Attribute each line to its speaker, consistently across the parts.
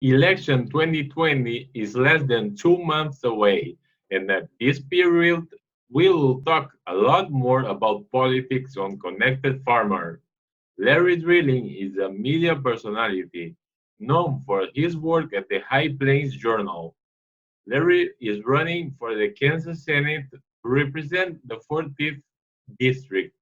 Speaker 1: Election 2020 is less than 2 months away, and at this period, we'll talk a lot more about politics on Connected Farmer. Larry Dreiling is a media personality known for his work at the High Plains Journal. Larry is running for the Kansas Senate to represent the 40th District.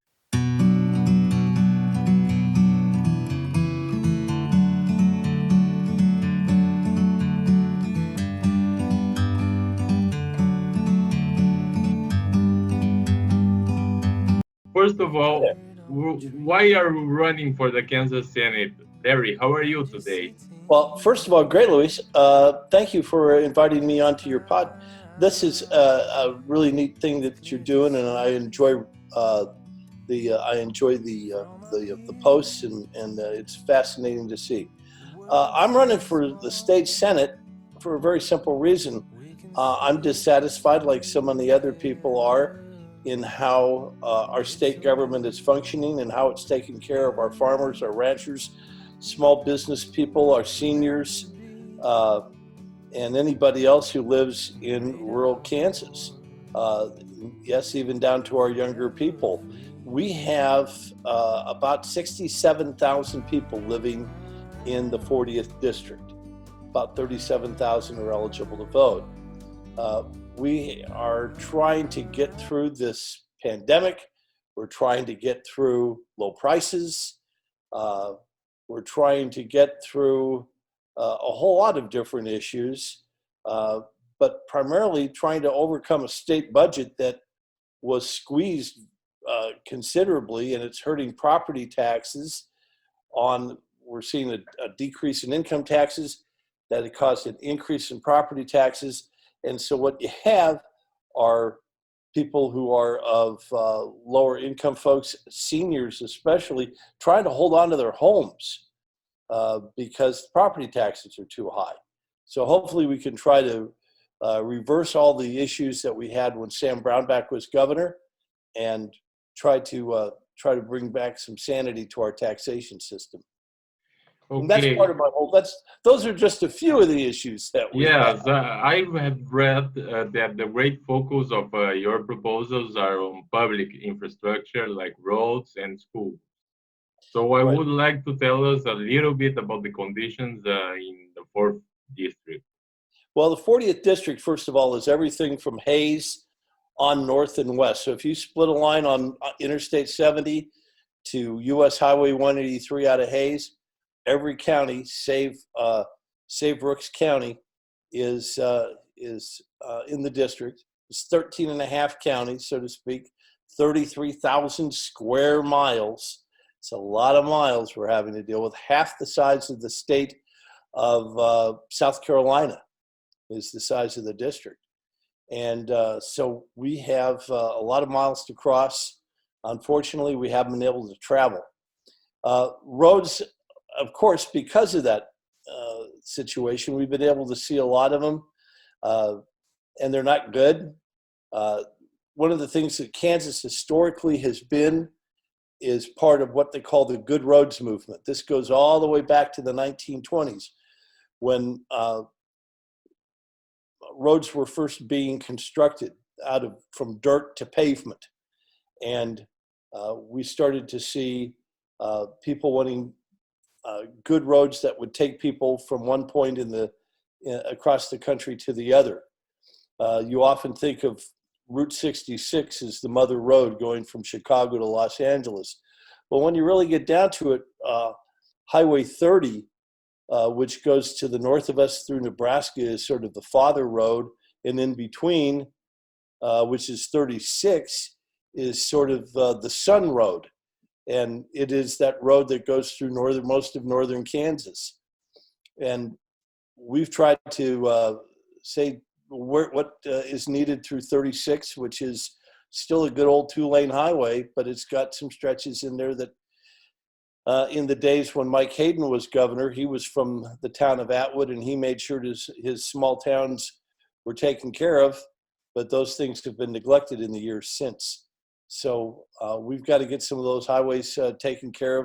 Speaker 1: First of all, why are you running for the Kansas Senate? Larry, how are you today?
Speaker 2: Well, first of all, great, Luis. Thank you for inviting me onto your pod. This is a really neat thing that you're doing, and I enjoy the posts, and it's fascinating to see. I'm running for the state senate for a very simple reason. I'm dissatisfied, like so many other people are, in how our state government is functioning and how it's taking care of our farmers, our ranchers, small business people, our seniors, uh, and anybody else who lives in rural Kansas. Uh, yes, even down to our younger people. We have about 67,000 people living in the 40th district. About 37,000 are eligible to vote. Uh, we are trying to get through this pandemic. We're trying to get through low prices. Uh, we're trying to get through a whole lot of different issues, uh, but primarily trying to overcome a state budget that was squeezed considerably, and it's hurting property taxes. We're seeing a decrease in income taxes that it caused an increase in property taxes. And so what you have are people who are of lower income folks, seniors especially, trying to hold on to their homes because property taxes are too high. So hopefully we can try to reverse all the issues that we had when Sam Brownback was governor, and try to bring back some sanity to our taxation system. And that's
Speaker 1: Okay,
Speaker 2: part of my whole. Those are just a few of the issues that we have.
Speaker 1: yes, I have read that the great focus of your proposals are on public infrastructure like roads and schools. So I
Speaker 2: Right.
Speaker 1: would like to tell us a little bit about the conditions in the fourth district.
Speaker 2: Well, the 40th district, first of all, is everything from Hayes on north and west. So if you split a line on Interstate 70 to US Highway 183 out of Hayes, every county, save Rooks County, is in the district. It's 13 and a half counties, so to speak, 33,000 square miles. It's a lot of miles we're having to deal with. Half the size of the state of South Carolina is the size of the district. And so we have a lot of miles to cross. Unfortunately, we haven't been able to travel. Roads, of course, because of that situation, we've been able to see a lot of them, and they're not good. Uh, One of the things that Kansas historically has been is part of what they call the Good Roads movement. This goes all the way back to the 1920s when roads were first being constructed from dirt to pavement. And we started to see people wanting good roads that would take people from one point across the country to the other. You often think of Route 66 as the mother road going from Chicago to Los Angeles. But when you really get down to it, Highway 30, which goes to the north of us through Nebraska, is sort of the father road. And in between, which is 36, is sort of the son road. And it is that road that goes through most of northern Kansas. And we've tried to say what is needed through 36, which is still a good old 2-lane highway, but it's got some stretches in there that in the days when Mike Hayden was governor, he was from the town of Atwood, and he made sure his small towns were taken care of, but those things have been neglected in the years since. So we've got to get some of those highways taken care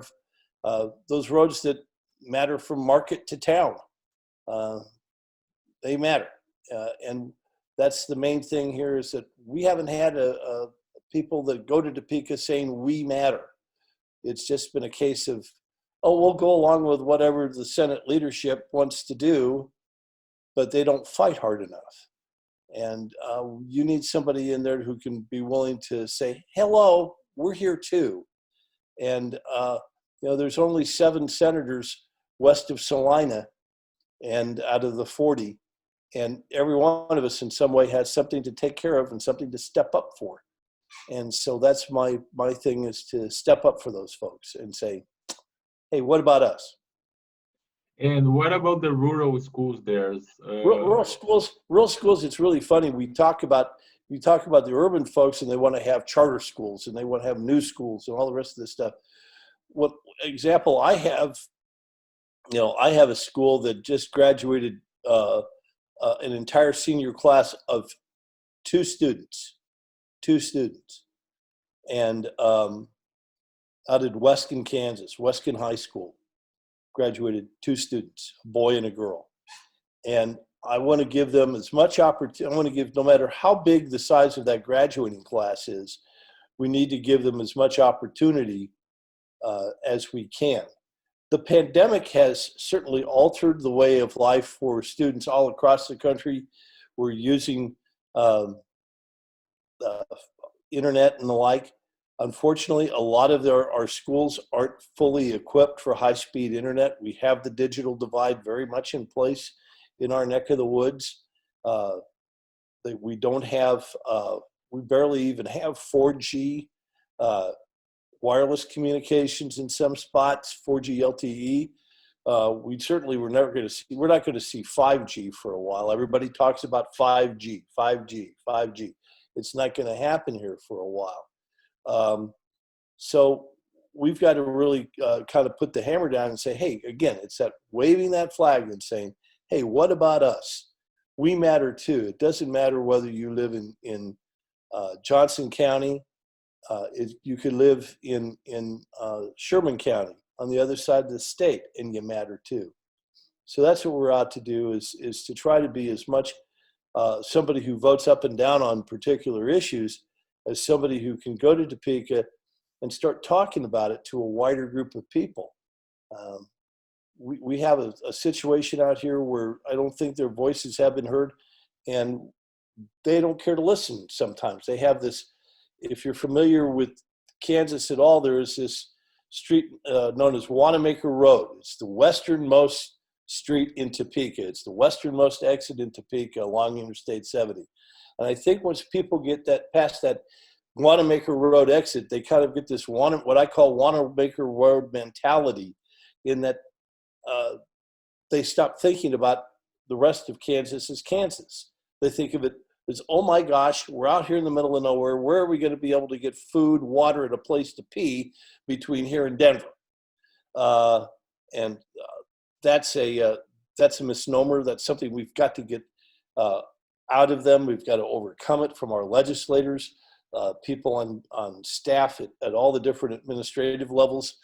Speaker 2: of, those roads that matter from market to town. uh, they matter. And that's the main thing here is that we haven't had people that go to Topeka saying we matter. It's just been a case of, oh, we'll go along with whatever the Senate leadership wants to do, but they don't fight hard enough. And you need somebody in there who can be willing to say, hello, we're here too. And, there's only 7 senators west of Salina and out of the 40. And every one of us in some way has something to take care of and something to step up for. And so that's my thing, is to step up for those folks and say, hey, what about us?
Speaker 1: And what about the rural schools there?
Speaker 2: Rural schools, it's really funny. We talk about the urban folks, and they want to have charter schools and they want to have new schools and all the rest of this stuff. What example I have, I have a school that just graduated an entire senior class of 2 students, and out in Weston, Kansas, Weston High School, graduated 2 students, a boy and a girl. And I want to give them as much opportunity. I want to give, no matter how big the size of that graduating class is, we need to give them as much opportunity as we can. The pandemic has certainly altered the way of life for students all across the country. We're using internet and the like. Unfortunately, a lot of our schools aren't fully equipped for high-speed internet. We have the digital divide very much in place in our neck of the woods. We don't have, we barely even have 4G wireless communications in some spots, 4G LTE. We're not going to see 5G for a while. Everybody talks about 5G. It's not going to happen here for a while. So we've got to really kind of put the hammer down and say, hey, again, it's that waving that flag and saying, hey, what about us? We matter too. It doesn't matter whether you live in Johnson County. You could live in Sherman County on the other side of the state, and you matter too. So that's what we're out to do, is to try to be as much somebody who votes up and down on particular issues as somebody who can go to Topeka and start talking about it to a wider group of people. We have a situation out here where I don't think their voices have been heard, and they don't care to listen sometimes. They have this, if you're familiar with Kansas at all, there is this street known as Wanamaker Road. It's the westernmost street in Topeka. It's the westernmost exit in Topeka along Interstate 70. And I think once people get past that Wanamaker Road exit, they kind of get this what I call Wanamaker Road mentality, in that they stop thinking about the rest of Kansas as Kansas. They think of it as, oh my gosh, we're out here in the middle of nowhere. Where are we going to be able to get food, water, and a place to pee between here and Denver? And that's a misnomer. That's something we've got to get out of them. We've got to overcome it from our legislators, people on staff at all the different administrative levels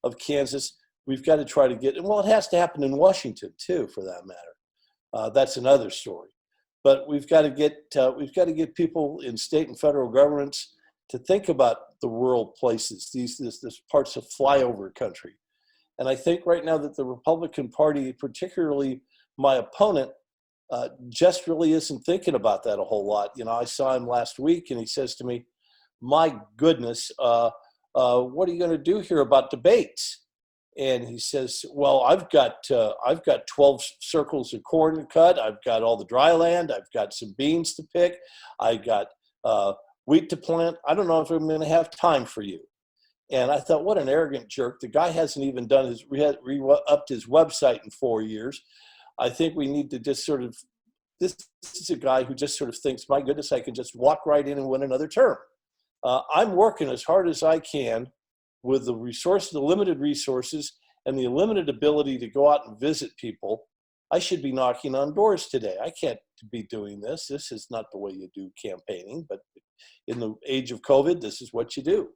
Speaker 2: of Kansas. We've got to try to get, and well, it has to happen in Washington too, for that matter. That's another story. But we've got to get people in state and federal governments to think about the rural places, these parts of flyover country. And I think right now that the Republican Party, particularly my opponent, just really isn't thinking about that a whole lot. I saw him last week, and he says to me, "My goodness, what are you going to do here about debates?" And he says, well, I've got 12 circles of corn to cut. I've got all the dry land. I've got some beans to pick. I got wheat to plant. I don't know if I'm going to have time for you. And I thought, what an arrogant jerk. The guy hasn't even done upped his website in 4 years. I think we need to just sort of, this is a guy who just sort of thinks, my goodness, I can just walk right in and win another term. I'm working as hard as I can with the limited resources and the limited ability to go out and visit people. I should be knocking on doors today. I can't be doing this. This is not the way you do campaigning, but in the age of COVID, this is what you do.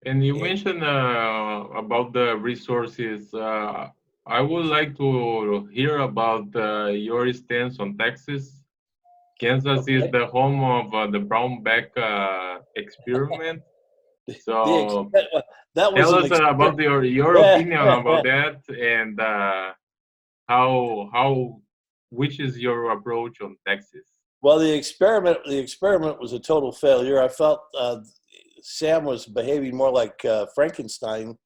Speaker 1: And you mentioned about the resources. I would like to hear about your stance on Texas. Kansas is
Speaker 2: Okay.
Speaker 1: the home of the brown bag experiment.
Speaker 2: The
Speaker 1: So
Speaker 2: exper- that was
Speaker 1: tell
Speaker 2: an
Speaker 1: us about
Speaker 2: experiment.
Speaker 1: your opinion about that, and how which is your approach on Texas?
Speaker 2: Well, the experiment was a total failure. I felt Sam was behaving more like Frankenstein,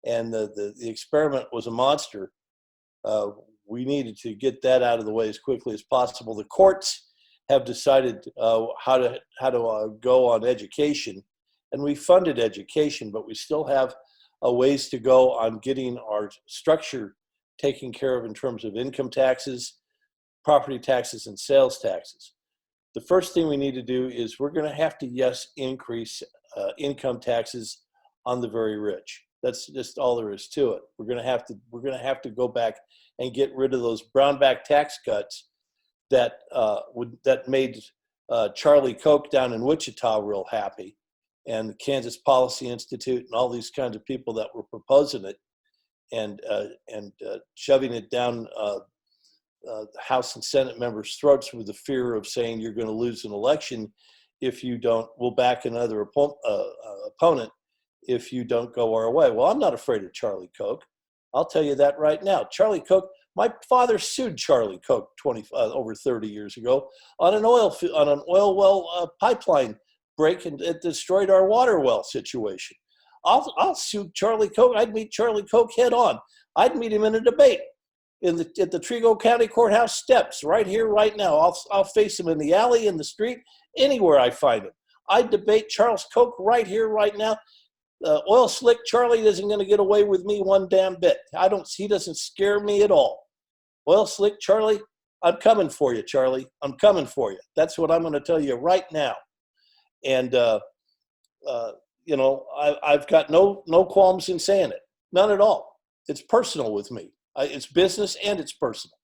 Speaker 2: and the experiment was a monster. Uh, we needed to get that out of the way as quickly as possible. The courts have decided how to go on education, and we funded education, but we still have a ways to go on getting our structure taken care of in terms of income taxes, property taxes, and sales taxes. The first thing we need to do is we're going to have to, yes, increase income taxes on the very rich. That's just all there is to it. We're going to have to go back and get rid of those brownback tax cuts that made Charlie Koch down in Wichita real happy, and the Kansas Policy Institute and all these kinds of people that were proposing it and shoving it down the House and Senate members' throats with the fear of saying you're going to lose an election if you don't. We'll back another opponent if you don't go our way. Well, I'm not afraid of Charlie Koch. I'll tell you that right now. Charlie Koch. My father sued Charlie Koch over 30 years ago on an oil well pipeline break, and it destroyed our water well situation. I'll sue Charlie Koch. I'd meet Charlie Koch head on. I'd meet him in a debate at the Trigo County Courthouse steps right here, right now. I'll face him in the alley, in the street, anywhere I find him. I'd debate Charles Koch right here, right now. Oil slick Charlie isn't going to get away with me one damn bit. He doesn't scare me at all. Oil slick Charlie, I'm coming for you, Charlie. I'm coming for you. That's what I'm going to tell you right now. And I've got no qualms in saying it, none at all. It's personal with me. It's business and it's personal,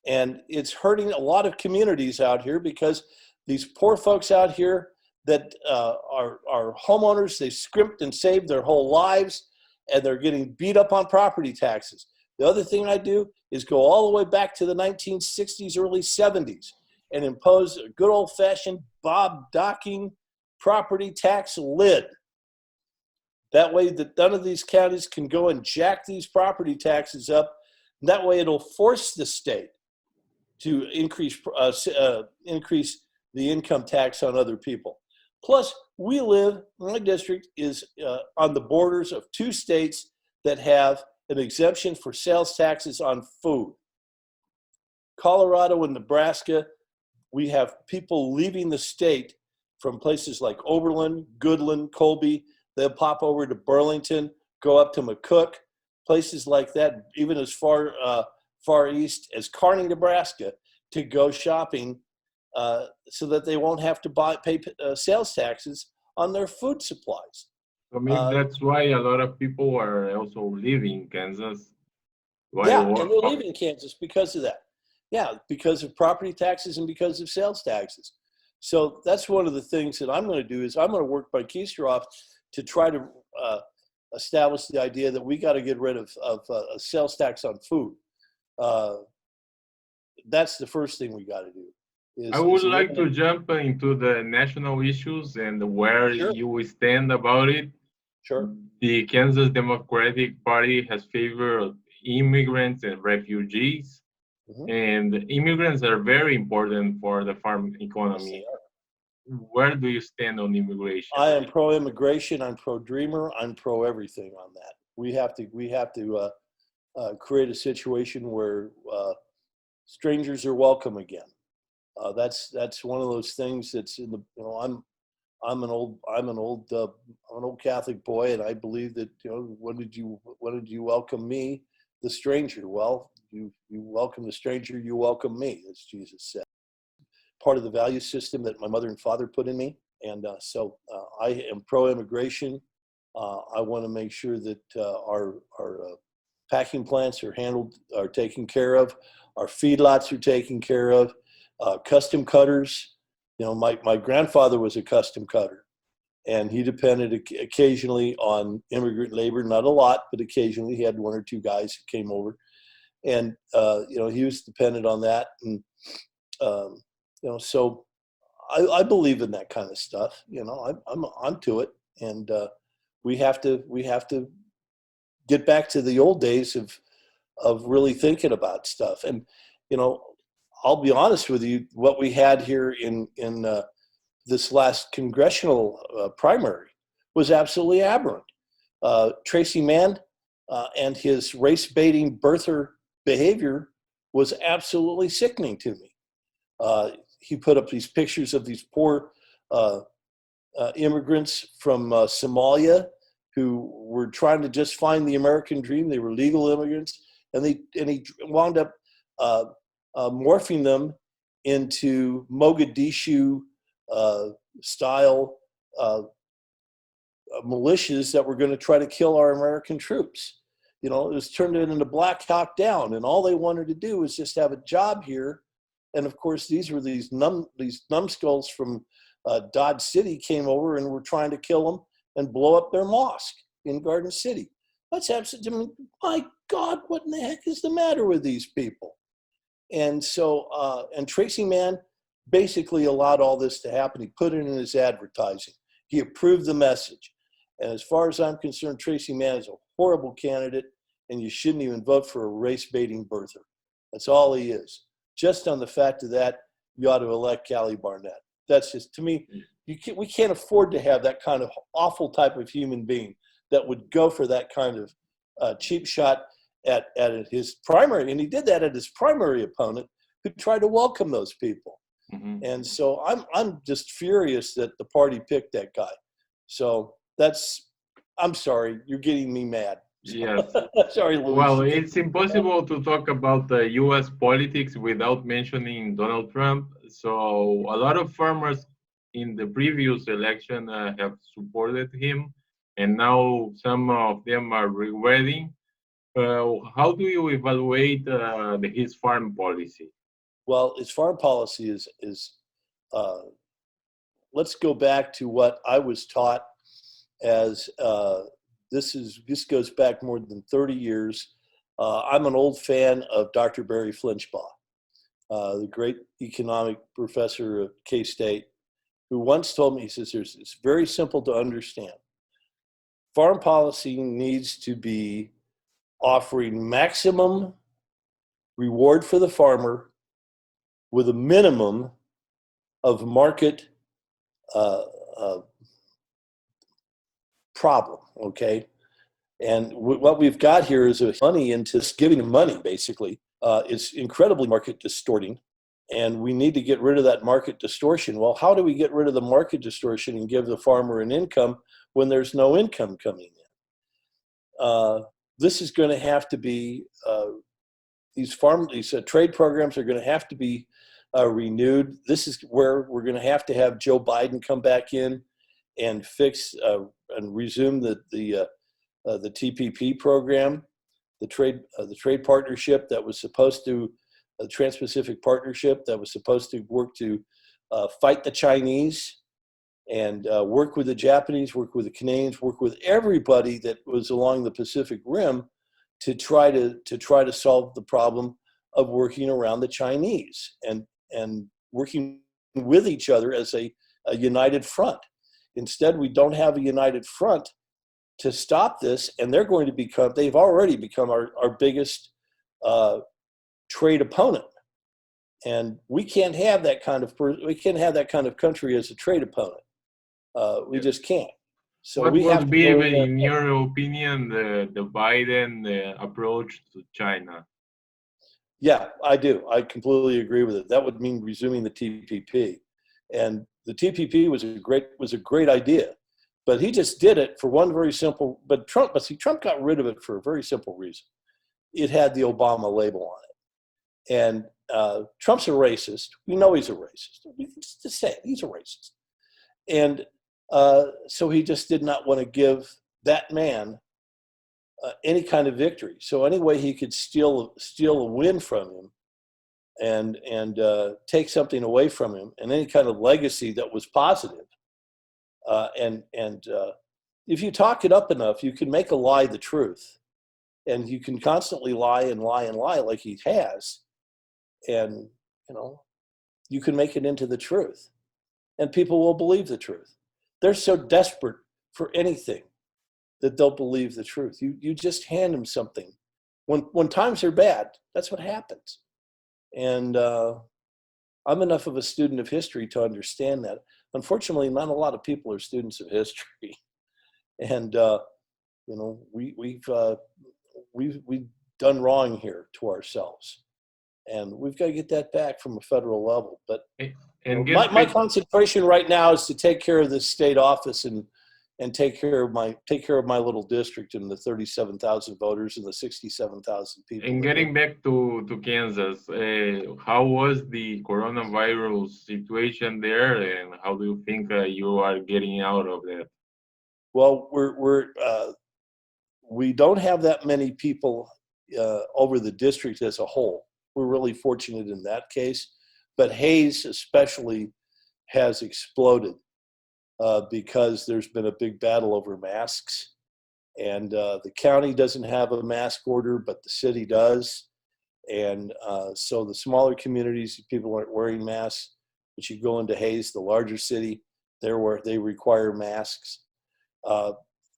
Speaker 2: and it's hurting a lot of communities out here because these poor folks out here that are homeowners, they scrimped and saved their whole lives, and they're getting beat up on property taxes. The other thing I do is go all the way back to the 1960s, early 70s, and impose a good old-fashioned Bob Docking property tax lid. That way that none of these counties can go and jack these property taxes up. That way it'll force the state to increase the income tax on other people. Plus, my district is on the borders of two states that have an exemption for sales taxes on food. Colorado and Nebraska, we have people leaving the state from places like Oberlin, Goodland, Colby. They'll pop over to Burlington, go up to McCook, places like that, even as far east as Kearney, Nebraska, to go shopping so that they won't have to pay sales taxes on their food supplies.
Speaker 1: So maybe that's why a lot of people are also leaving Kansas.
Speaker 2: Yeah, and they're leaving Kansas because of that. Yeah, because of property taxes and because of sales taxes. So that's one of the things that I'm going to do is I'm going to work by Keisteroff to try to establish the idea that we got to get rid of a sales tax on food. That's the first thing we got to do.
Speaker 1: I would like to jump into the national issues and where you stand about it.
Speaker 2: Sure.
Speaker 1: The Kansas Democratic Party has favored immigrants and refugees, and immigrants are very important for the farm economy. Where do you stand on immigration?
Speaker 2: I am pro-immigration. I'm pro-dreamer. I'm pro-everything on that. We have to create a situation where strangers are welcome again. That's one of those things that's in the I'm an old Catholic boy, and I believe that when did you welcome me, the stranger? Well, you welcome the stranger, you welcome me, as Jesus said. Part of the value system that my mother and father put in me, and so I am pro-immigration. I want to make sure that our packing plants are taken care of, our feedlots are taken care of, custom cutters. My grandfather was a custom cutter, and he depended occasionally on immigrant labor, not a lot, but occasionally he had one or two guys who came over, and he was dependent on that, and so I believe in that kind of stuff. I'm onto it, and we have to get back to the old days of really thinking about stuff. And I'll be honest with you, what we had here in this last congressional primary was absolutely aberrant. Tracy Mann and his race baiting birther behavior was absolutely sickening to me. He put up these pictures of these poor immigrants from Somalia who were trying to just find the American dream. They were legal immigrants, and he wound up morphing them into Mogadishu style militias that were going to try to kill our American troops. It was turned into Black Hawk Down, and all they wanted to do was just have a job here. And of course, these numbskulls from Dodge City came over and were trying to kill them and blow up their mosque in Garden City. That's absolutely, my God, what in the heck is the matter with these people? And so, and Tracy Mann basically allowed all this to happen. He put it in his advertising. He approved the message. And as far as I'm concerned, Tracy Mann is a horrible candidate, and you shouldn't even vote for a race-baiting birther. That's all he is. Just on the fact of that, you ought to elect Callie Barnett. That's just, to me, we can't afford to have that kind of awful type of human being that would go for that kind of cheap shot at his primary. And he did that at his primary opponent, who tried to welcome those people. Mm-hmm. And so I'm just furious that the party picked that guy. So I'm sorry, you're getting me mad.
Speaker 1: Yes.
Speaker 2: Sorry, Louis.
Speaker 1: Well, it's impossible to talk about the U.S. politics without mentioning Donald Trump. So a lot of farmers in the previous election have supported him, and now some of them are regretting. How do you evaluate his farm policy?
Speaker 2: Well, his farm policy is let's go back to what I was taught as this goes back more than 30 years. I'm an old fan of Dr. Barry Flinchbaugh, the great economic professor of K-State, who once told me, he says, it's very simple to understand. Farm policy needs to be offering maximum reward for the farmer with a minimum of market problem, okay? And what we've got here is money into giving them money, basically. It's incredibly market distorting, and we need to get rid of that market distortion. Well, how do we get rid of the market distortion and give the farmer an income when there's no income coming in? This is going to have to be, these trade programs are going to have to be renewed. This is where we're going to have Joe Biden come back in and fix and resume the TPP program, the trade partnership that was supposed to, the Trans-Pacific Partnership that was supposed to work to fight the Chinese and work with the Japanese, work with the Canadians, work with everybody that was along the Pacific Rim to try to solve the problem of working around the Chinese and working with each other as a united front. Instead, we don't have a united front to stop this, and they've already become our biggest trade opponent. And we can't have that kind of country as a trade opponent. We just can't. So
Speaker 1: what
Speaker 2: we have
Speaker 1: would
Speaker 2: to
Speaker 1: be,
Speaker 2: go in
Speaker 1: in your opinion, the Biden approach to China?
Speaker 2: Yeah, I do. I completely agree with it. That would mean resuming the TPP, and the TPP was a great idea, but he just did it for one very simple. But Trump got rid of it for a very simple reason. It had the Obama label on it, and Trump's a racist. We know he's a racist. Just say it, he's a racist, and so he just did not want to give that man any kind of victory. So any way he could steal a win from him and take something away from him, and any kind of legacy that was positive, And if you talk it up enough, you can make a lie the truth, and you can constantly lie and lie and lie like he has, and you can make it into the truth, and people will believe the truth. They're so desperate for anything that they'll believe the truth. You just hand them something. When times are bad, that's what happens. And I'm enough of a student of history to understand that. Unfortunately, not a lot of people are students of history, and we've done wrong here to ourselves, and we've got to get that back from a federal level. But
Speaker 1: And
Speaker 2: my concentration right now is to take care of this state office and take care of my little district and the 37,000 voters and the 67,000 people.
Speaker 1: And getting back to Kansas, how was the coronavirus situation there, and how do you think you are getting out of that?
Speaker 2: Well, we don't have that many people over the district as a whole. We're really fortunate in that case, but Hayes especially has exploded because there's been a big battle over masks. And the county doesn't have a mask order, but the city does. And so the smaller communities, people aren't wearing masks. But you go into Hayes, the larger city, they require masks.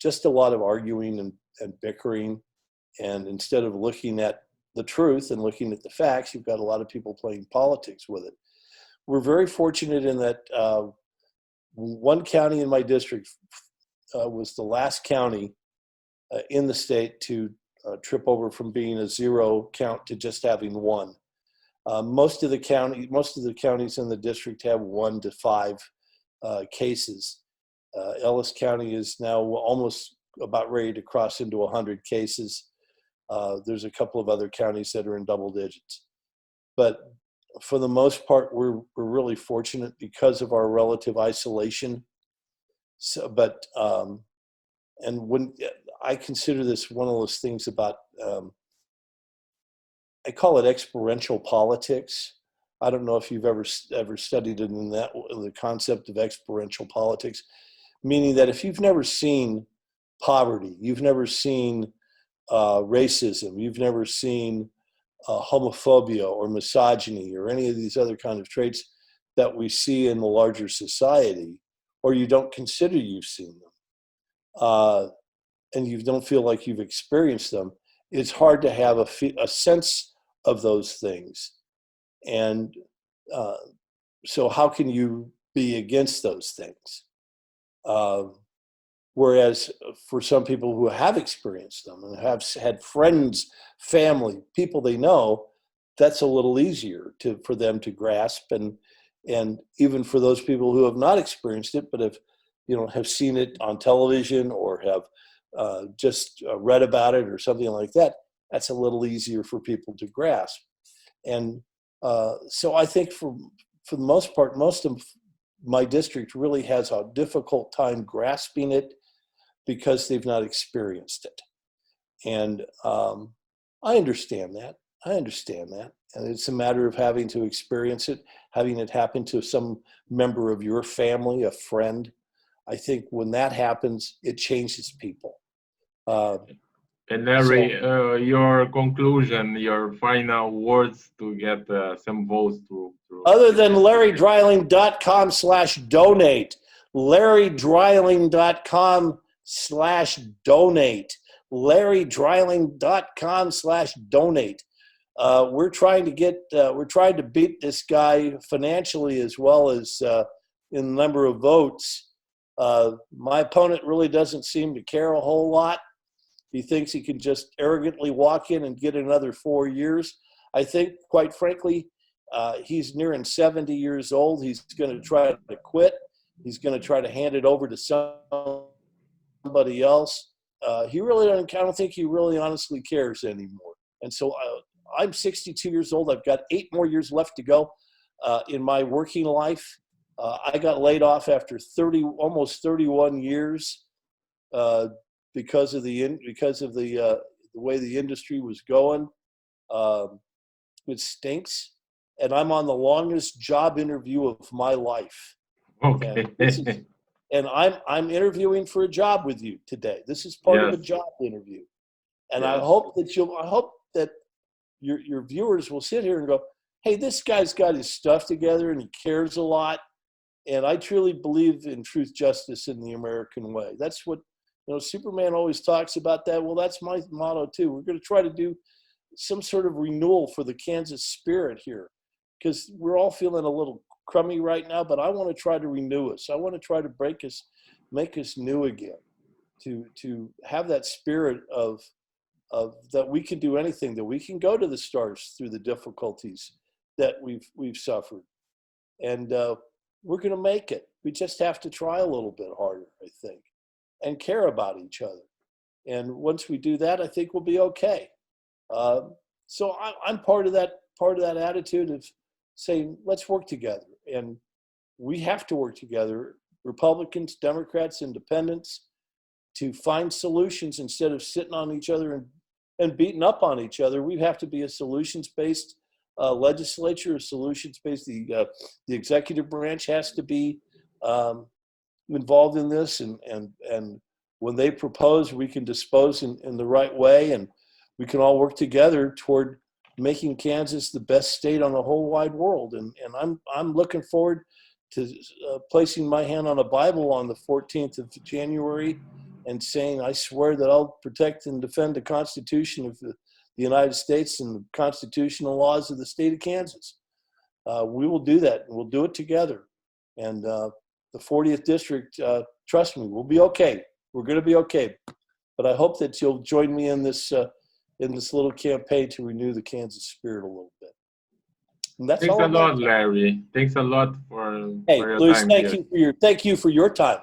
Speaker 2: Just a lot of arguing and bickering. And instead of looking at the truth and looking at the facts, you've got a lot of people playing politics with it. We're very fortunate in that one county in my district was the last county in the state to trip over from being a 0 count to just having 1. Most of the counties in the district have 1 to 5 cases. Ellis County is now almost about ready to cross into 100 cases. There's a couple of other counties that are in double digits. But for the most part, we're really fortunate because of our relative isolation. So, but and when I consider this one of those things about, I call it experiential politics. I don't know if you've ever studied it in the concept of experiential politics, meaning that if you've never seen poverty, you've never seen racism, you've never seen homophobia or misogyny or any of these other kind of traits that we see in the larger society, or you don't consider you've seen them, and you don't feel like you've experienced them, it's hard to have a sense of those things. And so how can you be against those things? Whereas for some people who have experienced them and have had friends, family, people they know, that's a little easier for them to grasp. And even for those people who have not experienced it, but have seen it on television or have just read about it or something like that, that's a little easier for people to grasp. And so I think for the most part, most of my district really has a difficult time grasping it because they've not experienced it. And I understand that. And it's a matter of having to experience it, having it happen to some member of your family, a friend. I think when that happens, it changes people.
Speaker 1: And Larry, your conclusion, your final words to get some votes through.
Speaker 2: Other than LarryDreiling.com/donate, LarryDreiling.com/donate, LarryDreiling.com/donate. We're trying to beat this guy financially as well as in the number of votes. My opponent really doesn't seem to care a whole lot. He thinks he can just arrogantly walk in and get another 4 years. I think, quite frankly, he's nearing 70 years old. He's going to try to quit. He's going to try to hand it over to somebody else. I don't think he really honestly cares anymore. And so I'm 62 years old. I've got 8 more years left to go in my working life. I got laid off after almost 31 years because of the way the industry was going. It stinks, and I'm on the longest job interview of my life.
Speaker 1: Okay.
Speaker 2: And I'm interviewing for a job with you today. This is part of a
Speaker 1: Yes,
Speaker 2: job interview. And I
Speaker 1: yes,
Speaker 2: hope that your viewers will sit here and go, hey, this guy's got his stuff together and he cares a lot. And I truly believe in truth, justice, in the American way. That's what, Superman always talks about that. Well, that's my motto too. We're going to try to do some sort of renewal for the Kansas spirit here, because we're all feeling a little crummy right now, but I want to try to renew us. I want to try to make us new again, to have that spirit of that we can do anything, that we can go to the stars through the difficulties that we've suffered. And we're going to make it. We just have to try a little bit harder, I think, and care about each other. And once we do that, I think we'll be okay. So I'm part of that attitude of saying, let's work together. And we have to work together, Republicans, Democrats, Independents, to find solutions instead of sitting on each other and beating up on each other. We have to be a solutions-based legislature, a solutions-based. The executive branch has to be involved in this, and when they propose, we can dispose in the right way, and we can all work together toward making Kansas the best state on the whole wide world. And I'm looking forward to placing my hand on a Bible on the 14th of January and saying, I swear that I'll protect and defend the Constitution of the United States and the constitutional laws of the state of Kansas. We will do that, and we'll do it together. And the 40th district, trust me, we'll be okay. We're going to be okay. But I hope that you'll join me in this little campaign to renew the Kansas spirit a little bit. And that's
Speaker 1: thanks
Speaker 2: all
Speaker 1: a
Speaker 2: I'm going to
Speaker 1: lot,
Speaker 2: say.
Speaker 1: Larry. Thanks a lot for
Speaker 2: Hey,
Speaker 1: your
Speaker 2: Luis,
Speaker 1: time here.
Speaker 2: thank you for your time.